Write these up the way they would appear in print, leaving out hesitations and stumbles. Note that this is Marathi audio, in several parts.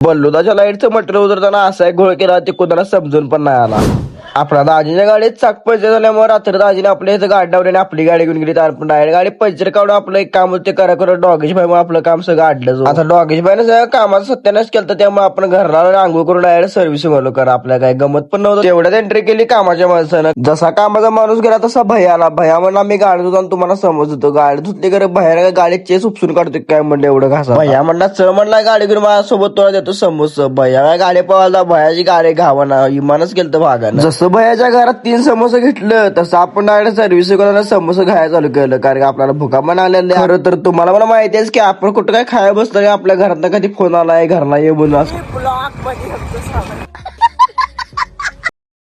बल्लुदाच्या लाईटचं मटेरियल उतरताना असा एक घोळ केला ते कोणाला समजून पण नाही आला. आपल्या दाजीच्या गाडीत चाक पंक्चर झाल्यामुळे रात्री दाजीने आपल्या इथं गाडी लावली आणि आपली गाडी घेऊन गेली. आपण डायरेक्ट गाडी पंक्चर काढून आपलं एक काम होते करा करत डॉगेश भाई आपलं काम सगळं अडलं. आता डॉगेश भाईने सगळं कामाचं सत्यानाश केलं, त्यामुळे आपण घरला आंघोळ करून डायरेक्ट सर्व्हिसिंग आलो. करा आपल्या काय गमत पण नव्हतं. तेवढ्यात एंट्री केली कामाच्या माणसानं. जसा कामाचा माणूस गेला तसा भैया आला. भैया म्हणला मी गाडी धुतो आणि तुम्हाला समज होतो. गाडी धुतली करे बाहेर गाडीत चेस उपसून काढतो काय म्हणलं एवढं घासा. भैया म्हणला चल म्हणला गाडी घेऊन माझ्यासोबत तुला देतो समोसा. भैया काय गाडी पळाला. भैयाची गाडी घावाना इमानच केलं तर भागानं. जसं भैयाच्या घरात 3 समोसा घेतलं तसं आपण डायरेक्ट सर्व्हिस करायला समोसा खायला चालू केलं, कारण आपल्याला भुका पण आलेल्या. खरं तर तुम्हाला मला माहिती आहे की आपण कुठं काय खायला बसलं, आपल्या घरात कधी फोन आलाय घरला ये बोलून.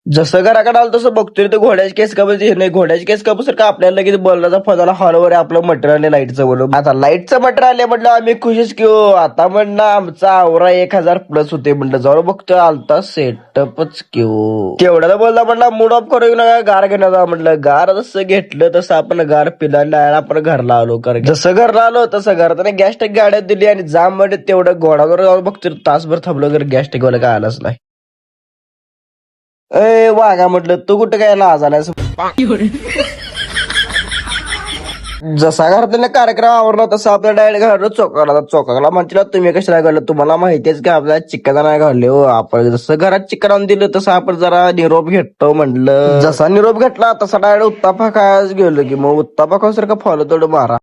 जसं घराकडे आलं तसं बघतोय तर घोड्याची केस कापायची नाही. घोड्याची केस कापू सर का आपल्याला लगेच बोलण्याचा फजाला हॉलवर आपलं मटेरियल आहे लाईटचं बोलून. आता लाईटचं मटेरियल आले म्हटलं आम्ही खुशीच की हो. आता म्हणलं आमचा आवरा 1000 प्लस होते म्हणलं. जाऊ बघतोय आलता सेटअपच किंवा तेवढ्याला बोलला म्हणला मूड ऑफ करू नका गार घेण्याचा म्हटलं. गार जसं घेतलं तसं आपण गार पिला डायला आपण घरला आलो. कारण जसं घरला आलो तसं घरात गॅस टॅक गाड्यात दिली आणि जाम मध्ये तेवढं घोडावर जाऊन बघतोय तासभर थांबलो तर गॅस टॅक वाला काय आलाच नाही. ए वागा म्हटलं तू कुठं काय लाज आलास. जसा घरातला कार्यक्रम आवरला तसा आपल्या डायरेक्ट घाललो चोकाला. चोकाला म्हणतील तुम्ही कशाला घाललं, तुम्हाला माहितीच की आपल्याला चिकन नाही घालले हो. आपण जसं घरात चिकन आणून दिलं तसं आपण जरा निरोप घेतो म्हटलं. जसा निरोप घेतला तसा डायरेक्ट उत्तापा खायच गेलो की मग उत्तापा खाऊ सारखं फॉलो थोडं मारा.